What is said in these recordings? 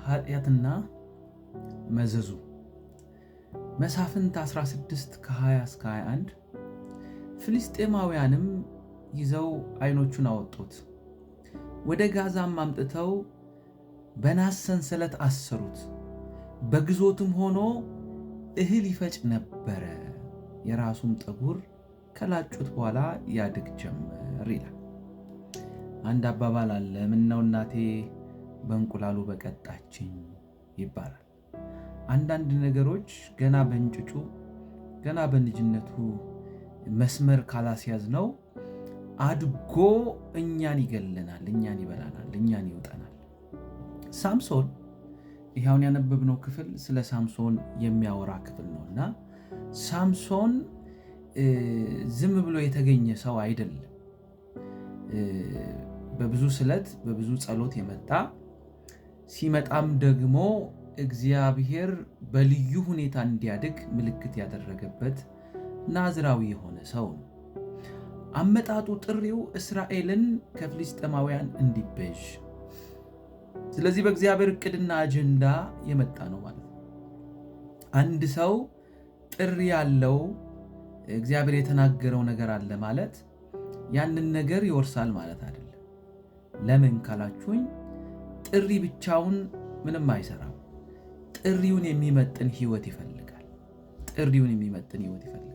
ኃጢአትና መዘዙ መሳፍንት 16 ከ20 እስከ 21 ፍልስጤማውያንም ይዘው አይኖቹን አወጡት፣ ወደ ጋዛም አምጥተው በናስ ሰንሰለት አሰሩት። በግዞትም ሆኖ እህል ይፈጭ ነበረ፣ የራሱም ጠጉር ከላጩት በኋላ ያድግ ጀመር ይላል። አንድ አባባል አለ፣ ምነው እናቴ በእንቁላሉ በቀጣችኝ ይባላል። አንዳንድ ነገሮች ገና በእንጭጩ ገና በልጅነቱ መስመር ካላስያዝ ነው አድጎ እኛን ይገለናል፣ እኛን ይበላናል፣ እኛን ይውጠናል። ሳምሶን ይኸውን ያነበብነው ክፍል ስለ ሳምሶን የሚያወራ ክፍል ነውና ሳምሶን ዝም ብሎ የተገኘ ሰው አይደለም። በብዙ ስለት በብዙ ጸሎት የመጣ ሲመጣም ደግሞ እግዚአብሔር በልዩ ሁኔታ እንዲያድግ ምልክት ያደረገበት ናዝራዊ የሆነ ሰው ነው። አመጣጡ ጥሪው እስራኤልን ከፍልስጤማውያን እንዲቤዥ፣ ስለዚህ በእግዚአብሔር ዕቅድና አጀንዳ የመጣ ነው ማለት ነው። አንድ ሰው ጥሪ ያለው እግዚአብሔር የተናገረው ነገር አለ ማለት ያንን ነገር ይወርሳል ማለት አይደለም። ለምን ካላችሁኝ ጥሪ ብቻውን ምንም አይሰራም። ጥሪውን የሚመጥን ህይወት ይፈልጋል። ጥሪውን የሚመጥን ህይወት ይፈልጋል።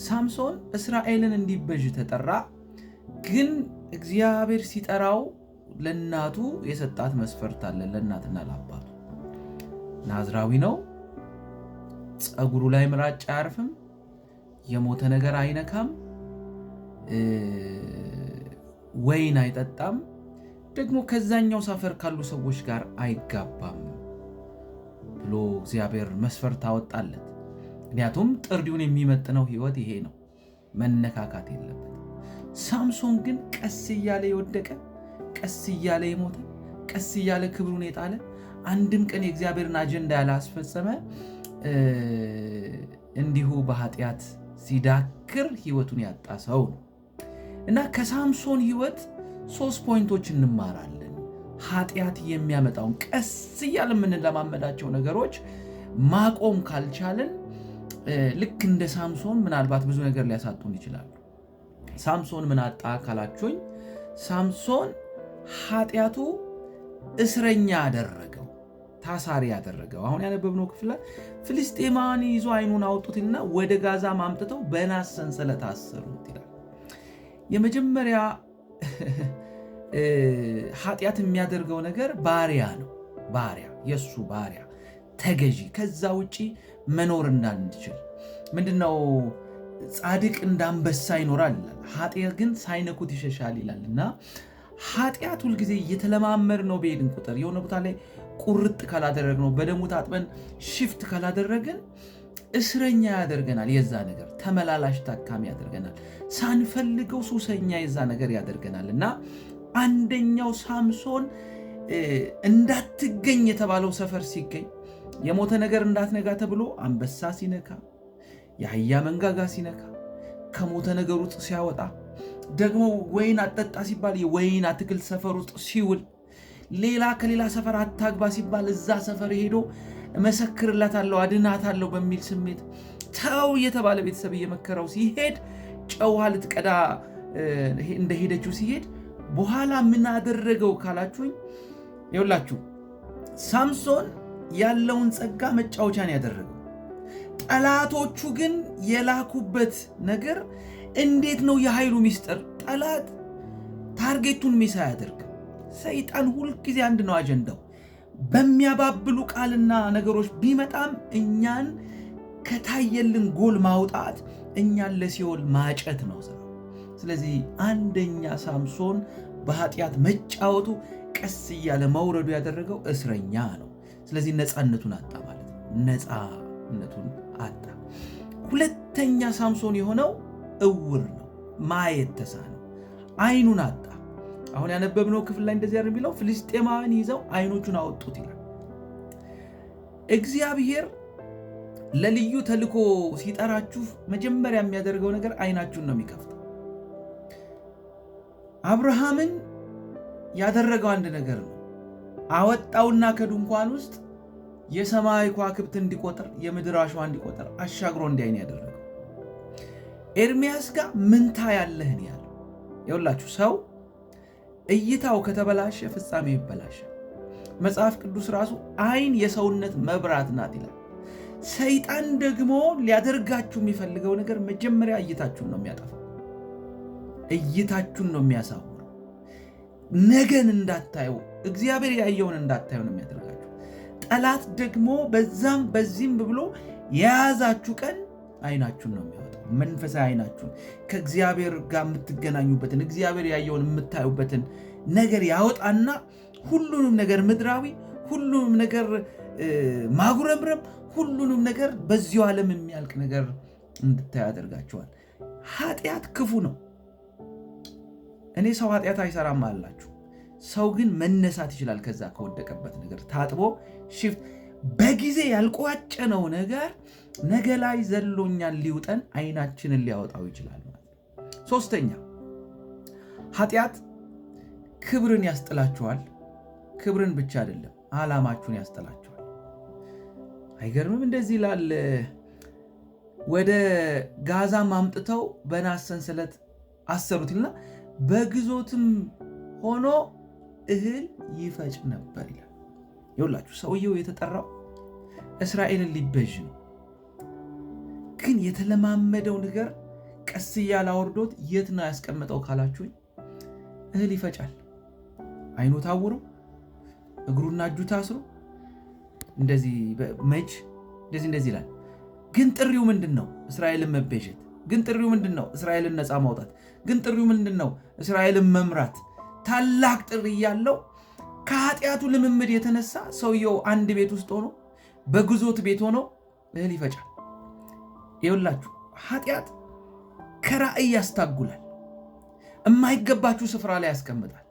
ሳምሶን እስራኤልን እንዲቤዥ ተጠራ። ግን እግዚአብሔር ሲጠራው ለእናቱ የሰጣት መስፈርት አለ። ለእናትና ለአባቱ ናዝራዊ ነው። ፀጉሩ ላይ ምላጭ አያርፍም። የሞተ ነገር አይነካም። ወይን አይጠጣም። ደግሞ ከዛኛው ሰፈር ካሉ ሰዎች ጋር አይጋባም ብሎ እግዚአብሔር መስፈርት አወጣለት። ምክንያቱም ጥሪውን የሚመጥነው ህይወት ይሄ ነው፣ መነካካት የለበትም። ሳምሶን ግን ቀስ እያለ የወደቀ፣ ቀስ እያለ የሞተ፣ ቀስ እያለ ክብሩን የጣለ፣ አንድም ቀን የእግዚአብሔርን አጀንዳ ያላስፈጸመ እንዲሁ በኃጢአት ሲዳክር ህይወቱን ያጣ ሰው ነው እና ከሳምሶን ህይወት 3 ፖይንቶች እንማራለን። ኃጢአት የሚያመጣውን ቀስ እያለ የምንለማመዳቸው ነገሮች ማቆም ካልቻለን ልክ እንደ ሳምሶን ምናልባት ብዙ ነገር ሊያሳጡን ይችላሉ። ሳምሶን ምን አጣ ካላችሁኝ፣ ሳምሶን ኃጢአቱ እስረኛ ያደረገው፣ ታሳሪ ያደረገው። አሁን ያነበብነው ክፍል ፍልስጤማውያን ይዞ አይኑን አውጡትና ወደ ጋዛ ማምጥተው በናስ ሰንሰለት አሰሩት ይላል። የመጀመሪያ ኃጢአት የሚያደርገው ነገር ባሪያ ነው። ባሪያ፣ የሱ ባሪያ ተገዢ፣ ከዛ ውጪ መኖር እንዳንችል። ምንድነው ጻድቅ እንዳንበሳ ይኖራል ይላል፣ ኃጢአት ግን ሳይነኩት ይሸሻል ይላል። እና ኃጢአት ሁልጊዜ እየተለማመድ ነው በሄድን ቁጥር የሆነ ቦታ ላይ ቁርጥ ካላደረግነው፣ በደሙ ታጥበን ሽፍት ካላደረግን እስረኛ ያደርገናል። የዛ ነገር ተመላላሽ ታካሚ ያደርገናል። ሳንፈልገው ሱሰኛ የዛ ነገር ያደርገናል። እና አንደኛው ሳምሶን እንዳትገኝ የተባለው ሰፈር ሲገኝ፣ የሞተ ነገር እንዳትነጋ ተብሎ አንበሳ ሲነካ፣ የአህያ መንጋጋ ሲነካ፣ ከሞተ ነገር ውስጥ ሲያወጣ፣ ደግሞ ወይን አጠጣ ሲባል የወይን አትክልት ሰፈር ውስጥ ሲውል፣ ሌላ ከሌላ ሰፈር አታግባ ሲባል እዛ ሰፈር ሄዶ እመሰክርላታለሁ አድናታለሁ በሚል ስሜት ተው የተባለ ቤተሰብ እየመከረው ሲሄድ፣ ጨዋ ልትቀዳ እንደሄደችው ሲሄድ በኋላ ምን አደረገው ካላችሁኝ፣ ይኸውላችሁ ሳምሶን ያለውን ጸጋ መጫወቻን ያደረገው። ጠላቶቹ ግን የላኩበት ነገር እንዴት ነው? የኃይሉ ሚስጥር ጠላት ታርጌቱን ሚስ አያደርግም። ሰይጣን ሁልጊዜ አንድ ነው አጀንዳው። በሚያባብሉ ቃልና ነገሮች ቢመጣም እኛን ከታየልን ጎል ማውጣት፣ እኛን ለሲኦል ማጨት ነው ስራው። ስለዚህ አንደኛ ሳምሶን በኃጢአት መጫወቱ፣ ቀስ እያለ መውረዱ ያደረገው እስረኛ ነው። ስለዚህ ነፃነቱን አጣ ማለት ነው። ነፃነቱን አጣ። ሁለተኛ ሳምሶን የሆነው እውር ነው፣ ማየት ተሳነው፣ አይኑን አጣ። አሁን ያነበብነው ክፍል ላይ እንደዚህ አይደል የሚለው፣ ፍልስጤማውያን ይዘው አይኖቹን አወጡት ይላል። እግዚአብሔር ለልዩ ተልኮ ሲጠራችሁ መጀመሪያ የሚያደርገው ነገር አይናችሁን ነው የሚከፍተው። አብርሃምን ያደረገው አንድ ነገር ነው። አወጣውና ከድንኳን ውስጥ የሰማይ ከዋክብት እንዲቆጥር የምድር አሸዋ እንዲቆጥር አሻግሮ እንዲያይን ያደረገው። ኤርምያስ ጋር ምን ታያለህ ያለው? ይኸውላችሁ ሰው እይታው ከተበላሸ ፍጻሜው ይበላሻል። መጽሐፍ ቅዱስ ራሱ ዓይን የሰውነት መብራት ናት ይላል። ሰይጣን ደግሞ ሊያደርጋችሁ የሚፈልገው ነገር መጀመሪያ እይታችሁን ነው የሚያጠፋው፣ እይታችሁን ነው የሚያሳውረው። ነገን እንዳታዩ፣ እግዚአብሔር ያየውን እንዳታዩ ነው የሚያደርጋችሁ። ጠላት ደግሞ በዛም በዚህም ብሎ የያዛችሁ ቀን ዓይናችሁን ነው የሚያወጣው። መንፈሳዊ ዓይናችሁን ከእግዚአብሔር ጋር የምትገናኙበትን እግዚአብሔር ያየውን የምታዩበትን ነገር ያወጣና ሁሉንም ነገር ምድራዊ፣ ሁሉንም ነገር ማጉረምረም፣ ሁሉንም ነገር በዚሁ ዓለም የሚያልቅ ነገር እንድታዩ ያደርጋችኋል። ኃጢአት ክፉ ነው። እኔ ሰው ኃጢአት አይሰራም አላችሁ። ሰው ግን መነሳት ይችላል። ከዛ ከወደቀበት ነገር ታጥቦ ሽፍት በጊዜ ያልቋጨነው ነገር ነገ ላይ ዘሎኛን ሊውጠን ዓይናችንን ሊያወጣው ይችላል ማለት ነው። ሶስተኛ ኃጢአት ክብርን ያስጥላችኋል። ክብርን ብቻ አይደለም ዓላማችሁን ያስጥላችኋል። አይገርምም? እንደዚህ ይላል፣ ወደ ጋዛም አምጥተው በናስ ሰንሰለት አሰሩት ይልና በግዞትም ሆኖ እህል ይፈጭ ነበር ይላል። ይኸውላችሁ ሰውየው የተጠራው እስራኤልን ሊበዥ ነው። ግን የተለማመደው ነገር ቀስ እያለ አውርዶት የት ነው ያስቀመጠው ካላችሁኝ፣ እህል ይፈጫል። ዓይኑ ታውሮ እግሩና እጁ ታስሮ እንደዚህ መች እንደዚህ ይላል። ግን ጥሪው ምንድን ነው? እስራኤልን መቤዠት። ግን ጥሪው ምንድን ነው? እስራኤልን ነፃ ማውጣት። ግን ጥሪው ምንድን ነው? እስራኤልን መምራት። ታላቅ ጥሪ ያለው ከኃጢአቱ ልምምድ የተነሳ ሰውየው አንድ ቤት ውስጥ ሆኖ በግዞት ቤት ሆኖ እህል ይፈጫል። ይኸውላችሁ ኃጢአት ከራእይ ያስታጉላል። የማይገባችሁ ስፍራ ላይ ያስቀምጣል።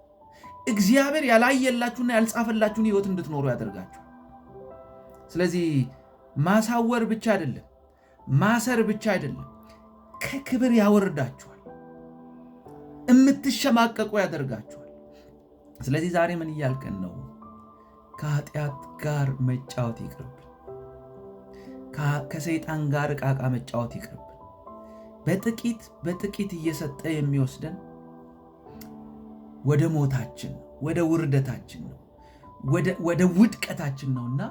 እግዚአብሔር ያላየላችሁና ያልጻፈላችሁን ሕይወት እንድትኖሩ ያደርጋችሁ። ስለዚህ ማሳወር ብቻ አይደለም፣ ማሰር ብቻ አይደለም፣ ከክብር ያወርዳችኋል፣ የምትሸማቀቁ ያደርጋችኋል። ስለዚህ ዛሬ ምን እያልከን ነው? ከኃጢአት ጋር መጫወት ይቅርብን። ከሰይጣን ጋር ዕቃቃ መጫወት ይቅርብን። በጥቂት እየሰጠ የሚወስደን ወደ ሞታችን፣ ወደ ውርደታችን ነው፣ ወደ ውድቀታችን ነውና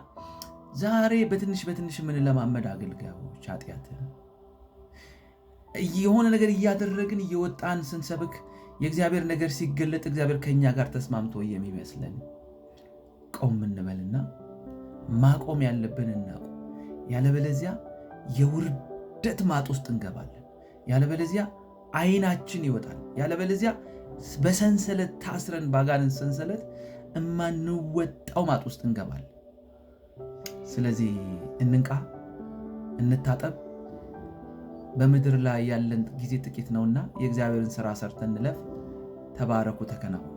ዛሬ በትንሽ የምንለማመድ አገልጋዮች ኃጢአትን የሆነ ነገር እያደረግን እየወጣን ስንሰብክ የእግዚአብሔር ነገር ሲገለጥ እግዚአብሔር ከኛ ጋር ተስማምቶ የሚመስለን ቆም እንበልና ማቆም ያለብን እናቆም። ያለበለዚያ የውርደት ማጥ ውስጥ እንገባለን። ያለበለዚያ ዓይናችን ይወጣል። ያለበለዚያ በሰንሰለት ታስረን ባጋንንት ሰንሰለት እማንወጣው ማጥ ውስጥ እንገባለን። ስለዚህ እንንቃ፣ እንታጠብ። በምድር ላይ ያለን ጊዜ ጥቂት ነውና የእግዚአብሔርን ሥራ ሰርተን እንለፍ። ተባረኩ፣ ተከናወኑ።